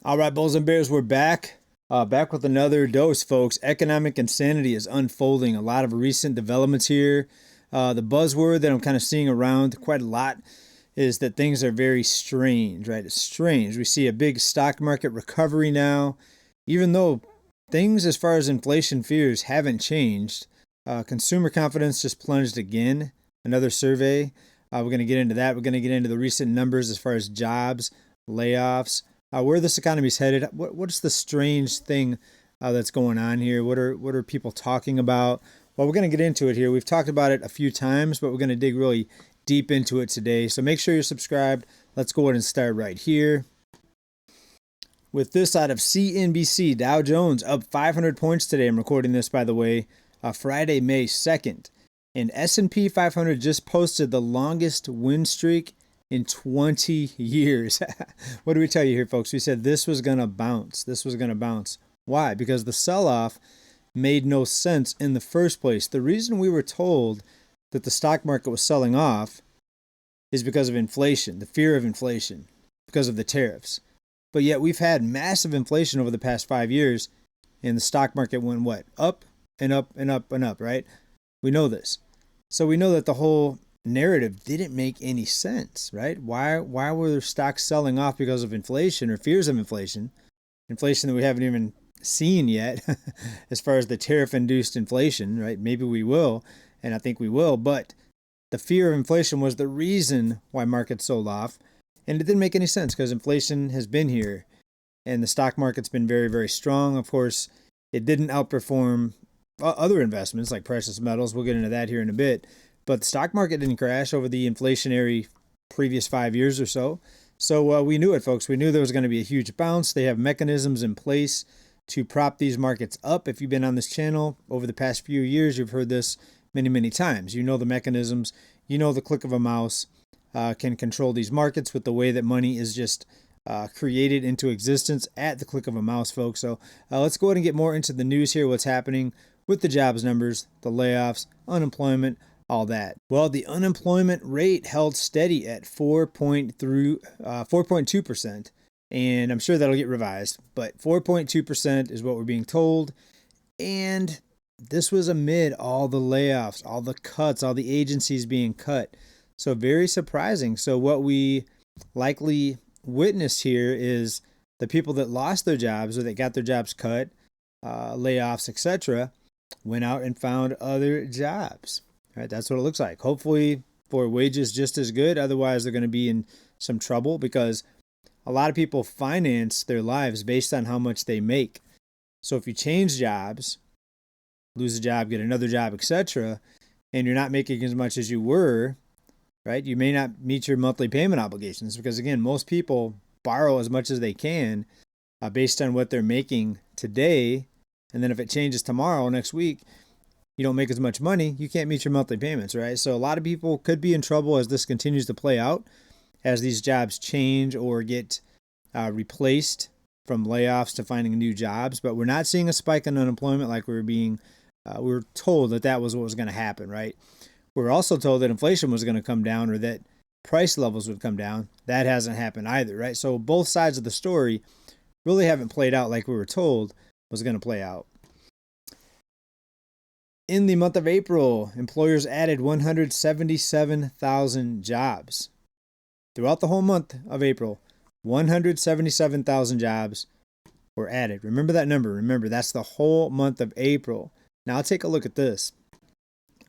All right, Bulls and Bears, we're back. Back with another dose, folks. Economic insanity is unfolding. A lot of recent developments here. The buzzword that I'm kind of seeing around quite a lot is that things are very strange, right? It's strange. We see a big stock market recovery now, even though things as far as inflation fears haven't changed. Consumer confidence just plunged again. Another survey. We're going to get into that. We're going to get into the recent numbers as far as jobs, layoffs, where this economy is headed. What's the strange thing that's going on here? What are people talking about? Well, we're going to get into it here. We've talked about it a few times, but we're going to dig really deep into it today. So make sure you're subscribed. Let's go ahead and start right here. With this out of CNBC, Dow Jones up 500 points today. I'm recording this, by the way, Friday, May 2nd. And S&P 500 just posted the longest win streak in 20 years. What do we tell you here, folks? We said this was going to bounce. This was going to bounce. Why? Because the sell-off made no sense in the first place. The reason we were told that the stock market was selling off is because of inflation, the fear of inflation, because of the tariffs. But yet we've had massive inflation over the past 5 years, and the stock market went what? Up and up and up and up, right? We know this. So we know that the whole narrative didn't make any sense, right? Why were stocks selling off because of inflation or fears of inflation that we haven't even seen yet as far as the tariff-induced inflation, right? Maybe we will, and I think we will, but the fear of inflation was the reason why markets sold off, and it didn't make any sense because inflation has been here, and the stock market's been very, very strong. Of course, it didn't outperform other investments like precious metals. We'll get into that here in a bit. But the stock market didn't crash over the inflationary previous 5 years or so. So we knew it, folks. We knew there was going to be a huge bounce. They have mechanisms in place to prop these markets up. If you've been on this channel over the past few years, you've heard this many, many times. You know the mechanisms. You know the click of a mouse can control these markets with the way that money is just created into existence at the click of a mouse, folks. So let's go ahead and get more into the news here, what's happening with the jobs numbers, the layoffs, unemployment, all that. Well, the unemployment rate held steady at 4.2%, and I'm sure that'll get revised, but 4.2% is what we're being told. And this was amid all the layoffs, all the cuts, all the agencies being cut. So very surprising. So what we likely witnessed here is the people that lost their jobs or that got their jobs cut, layoffs, etc., went out and found other jobs. Right, that's what it looks like. Hopefully for wages just as good. Otherwise, they're going to be in some trouble because a lot of people finance their lives based on how much they make. So if you change jobs, lose a job, get another job, etc., and you're not making as much as you were, right, you may not meet your monthly payment obligations because, again, most people borrow as much as they can based on what they're making today. And then if it changes tomorrow, next week, you don't make as much money, you can't meet your monthly payments, right? So a lot of people could be in trouble as this continues to play out, as these jobs change or get replaced from layoffs to finding new jobs. But we're not seeing a spike in unemployment like we were told that was what was going to happen, right? We were also told that inflation was going to come down or that price levels would come down. That hasn't happened either, right? So both sides of the story really haven't played out like we were told was going to play out. In the month of April, employers added 177,000 jobs. Throughout the whole month of April, 177,000 jobs were added. Remember that number. Remember, that's the whole month of April. Now, take a look at this.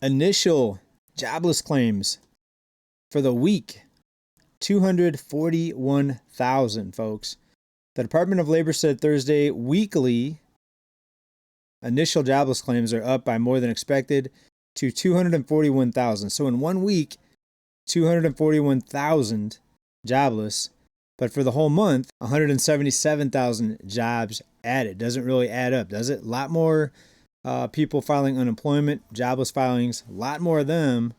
Initial jobless claims for the week, 241,000, folks. The Department of Labor said Thursday weekly initial jobless claims are up by more than expected to 241,000. So in 1 week, 241,000 jobless. But for the whole month, 177,000 jobs added. Doesn't really add up, does it? A lot more people filing unemployment, jobless filings, a lot more of them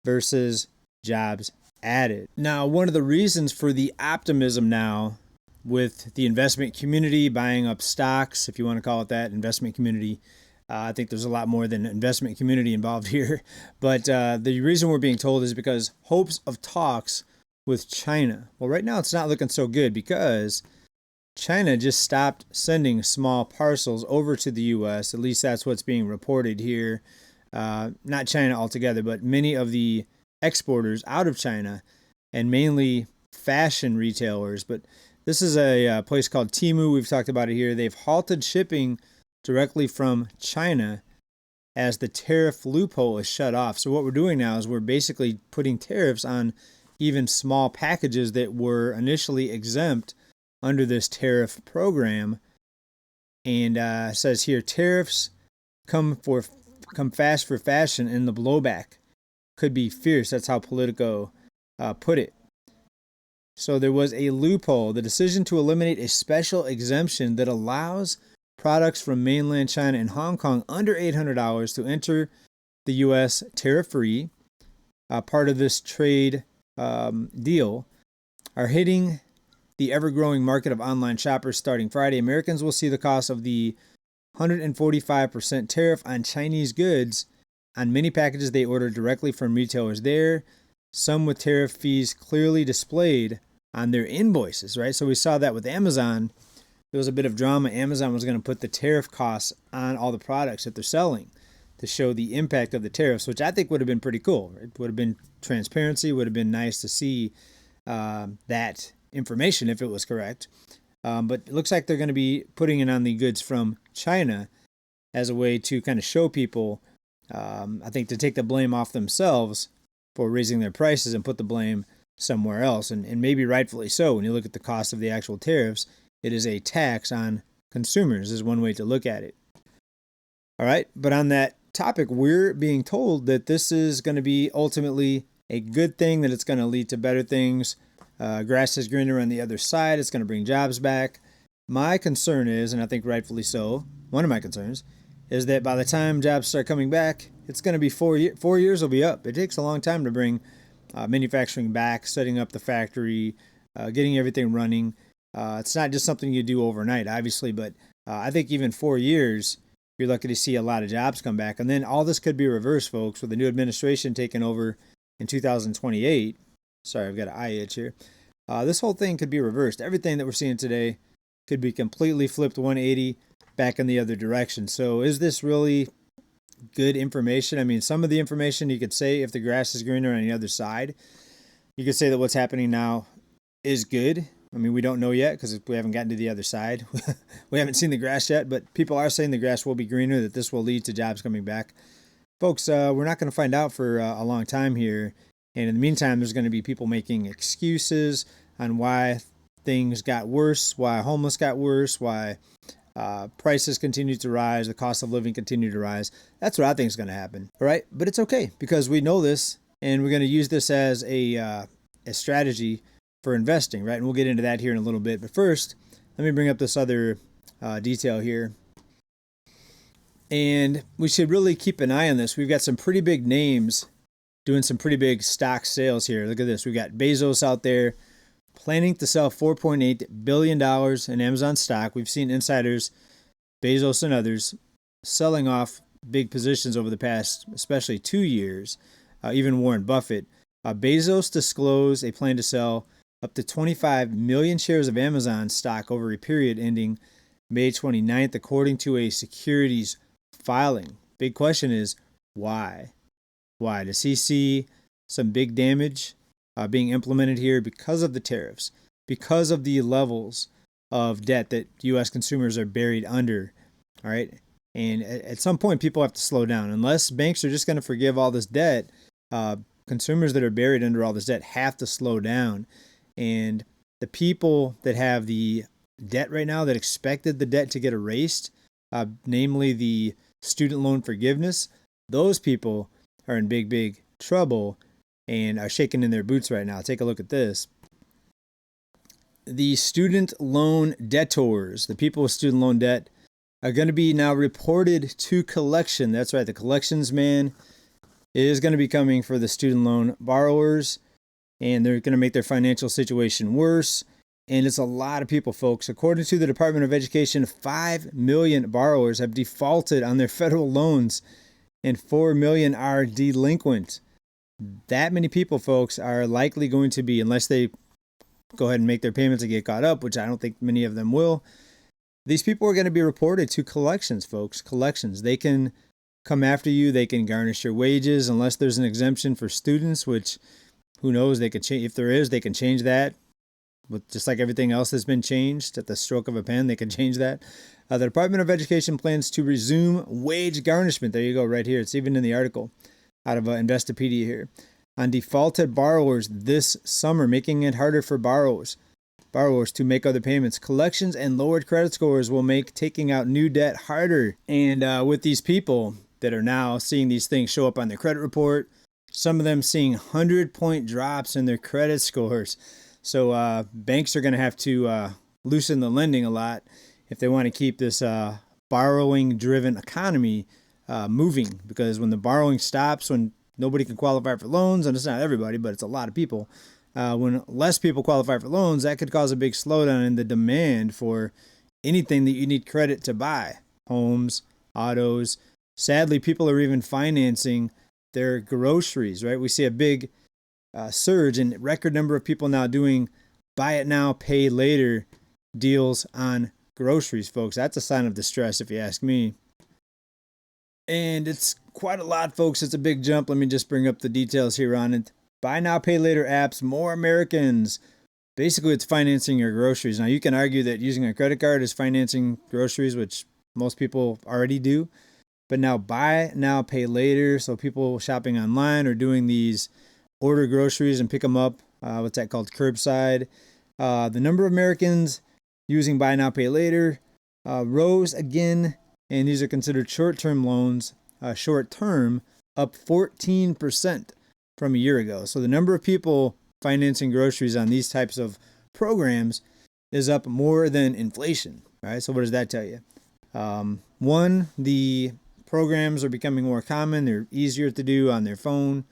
versus jobs added. Now, one of the reasons for the optimism now with the investment community buying up stocks, if you want to call it that, investment community. I think there's a lot more than investment community involved here. But the reason we're being told is because hopes of talks with China. Well, right now it's not looking so good because China just stopped sending small parcels over to the U.S. At least that's what's being reported here. Not China altogether, but many of the exporters out of China, and mainly fashion retailers. But this is a place called Temu. We've talked about it here. They've halted shipping directly from China as the tariff loophole is shut off. So what we're doing now is we're basically putting tariffs on even small packages that were initially exempt under this tariff program. And it says here, tariffs come fast for fashion, and the blowback could be fierce. That's how Politico put it. So there was a loophole, the decision to eliminate a special exemption that allows products from mainland China and Hong Kong under $800 to enter the U.S. tariff-free. Part of this trade deal are hitting the ever-growing market of online shoppers starting Friday. Americans will see the cost of the 145% tariff on Chinese goods on many packages they order directly from retailers there, some with tariff fees clearly displayed on their invoices, right? So we saw that with Amazon. There was a bit of drama. Amazon was going to put the tariff costs on all the products that they're selling to show the impact of the tariffs, which I think would have been pretty cool. It would have been transparency, would have been nice to see that information if it was correct. But it looks like they're going to be putting it on the goods from China as a way to kind of show people, I think, to take the blame off themselves for raising their prices and put the blame somewhere else. And maybe rightfully so. When you look at the cost of the actual tariffs, it is a tax on consumers is one way to look at it. All right. But on that topic, we're being told that this is going to be ultimately a good thing, that it's going to lead to better things. Grass is greener on the other side. It's going to bring jobs back. My concern is, and I think rightfully so, one of my concerns, is that by the time jobs start coming back, it's going to be 4 years. 4 years will be up. It takes a long time to bring manufacturing back, setting up the factory, getting everything running. It's not just something you do overnight, obviously, but I think even 4 years, you're lucky to see a lot of jobs come back. And then all this could be reversed, folks, with the new administration taking over in 2028. Sorry, I've got an eye itch here. This whole thing could be reversed. Everything that we're seeing today could be completely flipped 180 back in the other direction. So is this really good information? I mean, some of the information you could say, if the grass is greener on the other side, you could say that what's happening now is good. I mean, we don't know yet because we haven't gotten to the other side. We haven't seen the grass yet, but people are saying the grass will be greener, that this will lead to jobs coming back. Folks, we're not going to find out for a long time here. And in the meantime, there's going to be people making excuses on why things got worse, why homeless got worse, why prices continue to rise, the cost of living continue to rise. That's what I think is going to happen. All right. But it's okay because we know this and we're going to use this as a strategy for investing, right? And we'll get into that here in a little bit. But first, let me bring up this other detail here. And we should really keep an eye on this. We've got some pretty big names doing some pretty big stock sales here. Look at this. We've got Bezos out there planning to sell $4.8 billion in Amazon stock. We've seen insiders, Bezos and others, selling off big positions over the past, especially 2 years. Even Warren Buffett. Bezos disclosed a plan to sell up to 25 million shares of Amazon stock over a period ending May 29th, according to a securities filing. Big question is, why? Why? Does he see some big damage being implemented here because of the tariffs, because of the levels of debt that U.S. consumers are buried under? All right. And at some point, people have to slow down. Unless banks are just going to forgive all this debt, consumers that are buried under all this debt have to slow down. And the people that have the debt right now that expected the debt to get erased, namely the student loan forgiveness, those people are in big, big trouble and are shaking in their boots right now. Take a look at this. The student loan debtors, the people with student loan debt, are going to be now reported to collection. That's right. The collections man is going to be coming for the student loan borrowers, and they're going to make their financial situation worse. And it's a lot of people, folks. According to the Department of Education, 5 million borrowers have defaulted on their federal loans, and 4 million are delinquent. That many people, folks, are likely going to be, unless they go ahead and make their payments and get caught up, which I don't think many of them will, these people are going to be reported to collections, folks. Collections. They can come after you. They can garnish your wages unless there's an exemption for students, which who knows, they could change. If there is, they can change that. With just like everything else has been changed at the stroke of a pen, they can change that. The Department of Education plans to resume wage garnishment. There you go, right here. It's even in the article out of Investopedia here. On defaulted borrowers this summer, making it harder for borrowers to make other payments. Collections and lowered credit scores will make taking out new debt harder. And with these people that are now seeing these things show up on their credit report, some of them seeing 100-point drops in their credit scores. So banks are going to have to loosen the lending a lot if they want to keep this borrowing-driven economy moving. Because when the borrowing stops, when nobody can qualify for loans, and it's not everybody, but it's a lot of people, when less people qualify for loans, that could cause a big slowdown in the demand for anything that you need credit to buy. Homes, autos. Sadly, people are even financing their groceries, right? We see a big surge in record number of people now doing buy it now, pay later deals on groceries, folks. That's a sign of distress, if you ask me. And it's quite a lot, folks. It's a big jump. Let me just bring up the details here on it. Buy now, pay later apps, more Americans. Basically, it's financing your groceries. Now, you can argue that using a credit card is financing groceries, which most people already do. But now buy now, pay later. So people shopping online or doing these order groceries and pick them up. What's that called? Curbside. The number of Americans using buy now, pay later rose again. And these are considered short-term loans. Short-term, up 14% from a year ago. So the number of people financing groceries on these types of programs is up more than inflation. Right? So what does that tell you? One, the programs are becoming more common. They're easier to do on their phone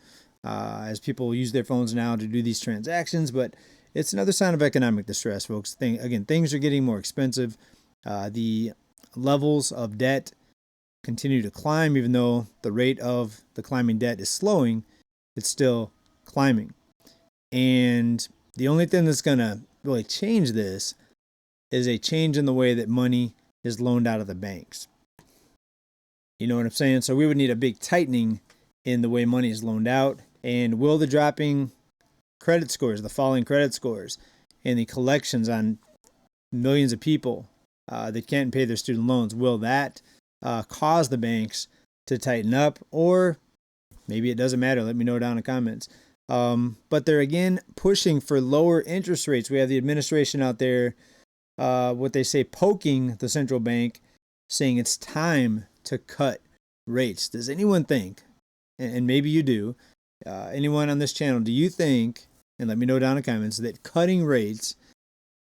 as people use their phones now to do these transactions. But it's another sign of economic distress, folks. Things are getting more expensive. The levels of debt continue to climb, even though the rate of the climbing debt is slowing. It's still climbing. And the only thing that's going to really change this is a change in the way that money is loaned out of the banks. You know what I'm saying? So we would need a big tightening in the way money is loaned out. And will the dropping credit scores, the falling credit scores, and the collections on millions of people that can't pay their student loans, will that cause the banks to tighten up? Or maybe it doesn't matter. Let me know down in the comments. But they're again pushing for lower interest rates. We have the administration out there, what they say, poking the central bank, saying it's time to cut rates. Does anyone think, and maybe you do, anyone on this channel, do you think, and let me know down in the comments, that cutting rates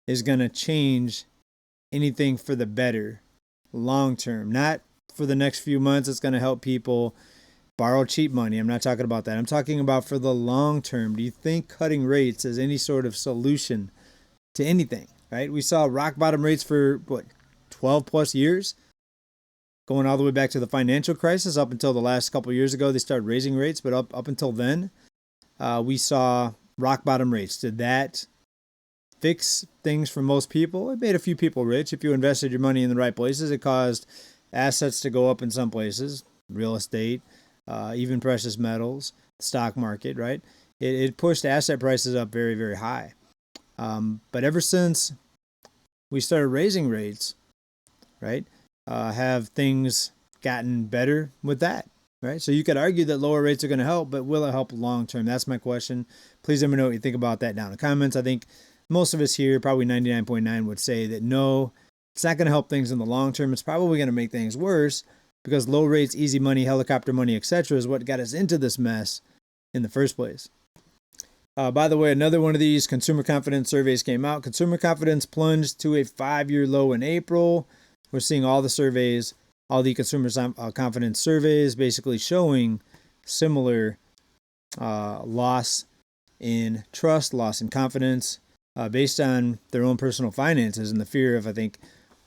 is going to change anything for the better long term? Not for the next few months. It's going to help people borrow cheap money. I'm not talking about that. I'm talking about for the long term. Do you think cutting rates is any sort of solution to anything? Right? We saw rock bottom rates for 12 plus years, going all the way back to the financial crisis. Up until the last couple of years ago, they started raising rates, but up until then, we saw rock bottom rates. Did that fix things for most people? It made a few people rich. If you invested your money in the right places, it caused assets to go up in some places, real estate, even precious metals, stock market, right? It pushed asset prices up very, very high. But ever since we started raising rates, right, have things gotten better with that, right? So you could argue that lower rates are going to help, but will it help long term? That's my question. Please let me know what you think about that down in the comments. I think most of us here, probably 99.9, would say that no, it's not going to help things in the long term. It's probably going to make things worse because low rates, easy money, helicopter money, etc. is what got us into this mess in the first place. By the way, another one of these consumer confidence surveys came out. Consumer confidence plunged to a 5-year low in April. We're seeing all the surveys, all the consumer confidence surveys basically showing similar loss in trust, loss in confidence based on their own personal finances and the fear of, I think,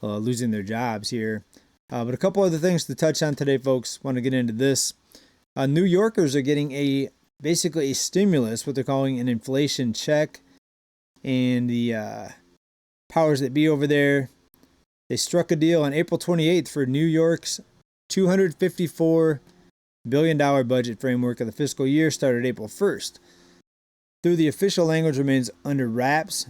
losing their jobs here. But a couple other things to touch on today, folks. Want to get into this. New Yorkers are getting basically a stimulus, what they're calling an inflation check. and the powers that be over there. They struck a deal on April 28th for New York's $254 billion budget framework of the fiscal year started April 1st. Though the official language remains under wraps,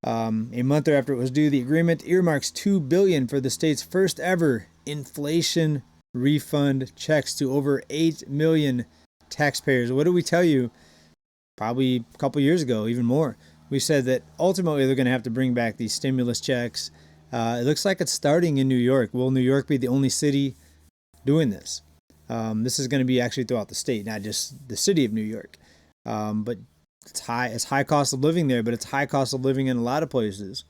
a month after it was due, the agreement earmarks $2 billion for the state's first ever inflation refund checks to over 8 million taxpayers. What did we tell you? Probably a couple years ago, even more. We said that ultimately they're going to have to bring back these stimulus checks. It looks like it's starting in New York. Will New York be the only city doing this? This is going to be actually throughout the state, not just the city of New York. But it's high cost of living there, but it's high cost of living in a lot of places.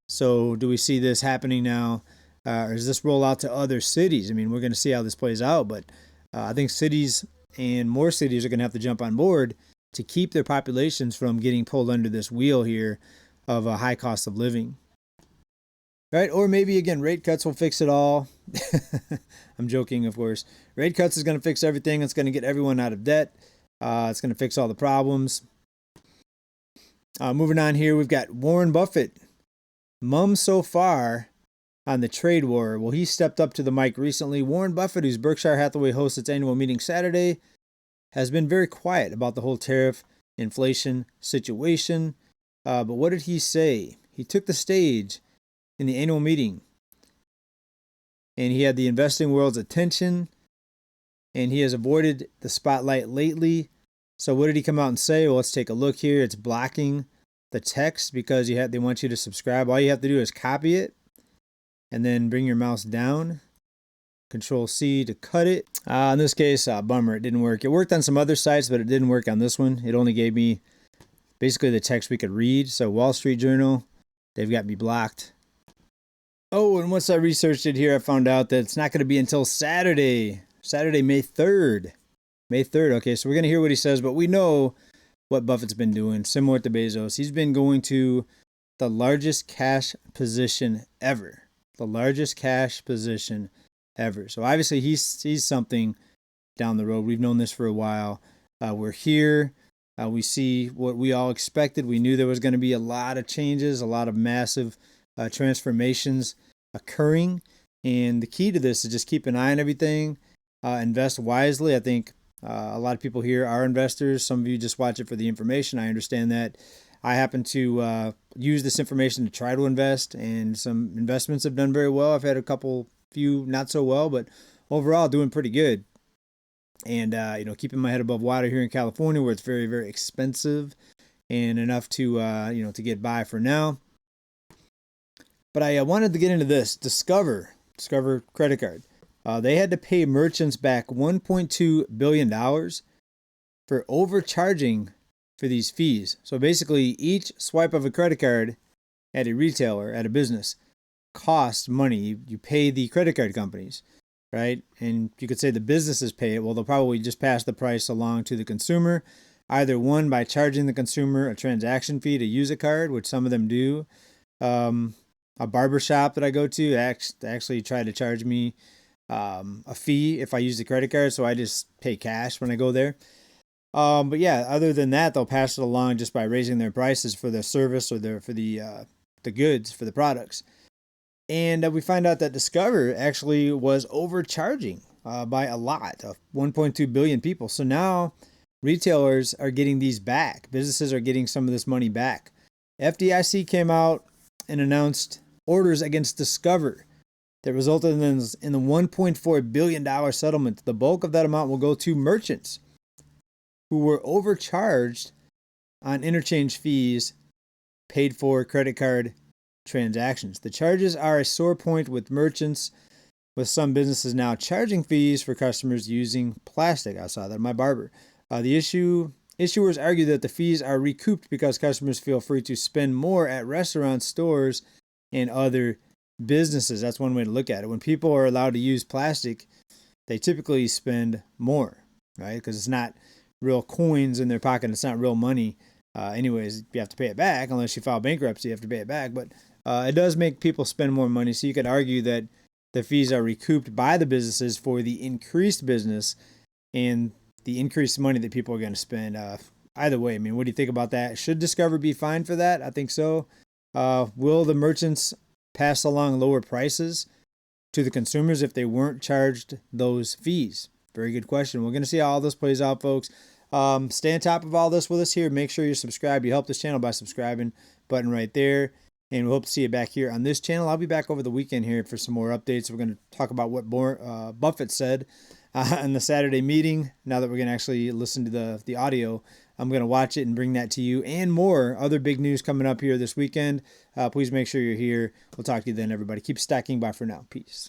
So do we see this happening now? Or does this roll out to other cities? I mean, we're going to see how this plays out, but I think cities and more cities are going to have to jump on board to keep their populations from getting pulled under this wheel here of a high cost of living. Right? Or maybe, again, rate cuts will fix it all. I'm joking, of course. Rate cuts is going to fix everything. It's going to get everyone out of debt. It's going to fix all the problems. Moving on here, we've got Warren Buffett. Mum so far on the trade war. Well, he stepped up to the mic recently. Warren Buffett, whose Berkshire Hathaway hosts its annual meeting Saturday, has been very quiet about the whole tariff inflation situation. But what did he say? He took the stage in the annual meeting, and he had the investing world's attention, and he has avoided the spotlight lately. So what did he come out and say? Well, let's take a look here. It's blocking the text because they want you to subscribe. All you have to do is copy it and then bring your mouse down. Control C to cut it. In this case, bummer, it didn't work. It worked on some other sites, but it didn't work on this one. It only gave me basically the text we could read. So Wall Street Journal, they've got me blocked. Oh, and once I researched it here, I found out that it's not going to be until Saturday, May 3rd. May 3rd. Okay, so we're going to hear what he says, but we know what Buffett's been doing, similar to Bezos. He's been going to the largest cash position ever. The largest cash position ever. So obviously he sees something down the road. We've known this for a while. We're here. We see what we all expected. We knew there was going to be a lot of changes, a lot of massive transformations occurring. And the key to this is just keep an eye on everything. Invest wisely. I think a lot of people here are investors. Some of you just watch it for the information. I understand that. I happen to use this information to try to invest, and some investments have done very well. I've had a few not so well, but overall doing pretty good. And keeping my head above water here in California, where it's very, very expensive, and enough to to get by for now. But I wanted to get into this. Discover credit card. They had to pay merchants back $1.2 billion for overcharging for these fees. So basically, each swipe of a credit card at a retailer, at a business, costs money. You pay the credit card companies, right? And you could say the businesses pay it. Well, they'll probably just pass the price along to the consumer, either one, by charging the consumer a transaction fee to use a card, which some of them do. A barber shop that I go to actually tried to charge me a fee if I use the credit card, so I just pay cash when I go there. But yeah, other than that, they'll pass it along just by raising their prices for the service or for the goods, for the products. And we find out that Discover actually was overcharging by a lot of 1.2 billion people. So now retailers are getting these back. Businesses are getting some of this money back. FDIC came out and announced orders against Discover that resulted in the $1.4 billion settlement. The bulk of that amount will go to merchants who were overcharged on interchange fees paid for credit card transactions. The charges are a sore point with merchants, with some businesses now charging fees for customers using plastic. I saw that in my barber. Issuers argue that the fees are recouped because customers feel free to spend more at restaurants, stores, and other businesses. That's one way to look at it. When people are allowed to use plastic, they typically spend more, right? Because it's not real coins in their pocket. It's not real money. Anyways, you have to pay it back. Unless you file bankruptcy, you have to pay it back. But it does make people spend more money. So you could argue that the fees are recouped by the businesses for the increased business and the increased money that people are going to spend. Either way, I mean, what do you think about that? Should Discover be fined for that? I think so. Will the merchants pass along lower prices to the consumers if they weren't charged those fees? Very good question. We're going to see how all this plays out, folks. Stay on top of all this with us here. Make sure you're subscribed. You help this channel by subscribing. Button right there. And we hope to see you back here on this channel. I'll be back over the weekend here for some more updates. We're going to talk about what Buffett said in the Saturday meeting. Now that we're going to actually listen to the audio, I'm going to watch it and bring that to you, and more other big news coming up here this weekend. Please make sure you're here. We'll talk to you then, everybody. Keep stacking. Bye for now. Peace.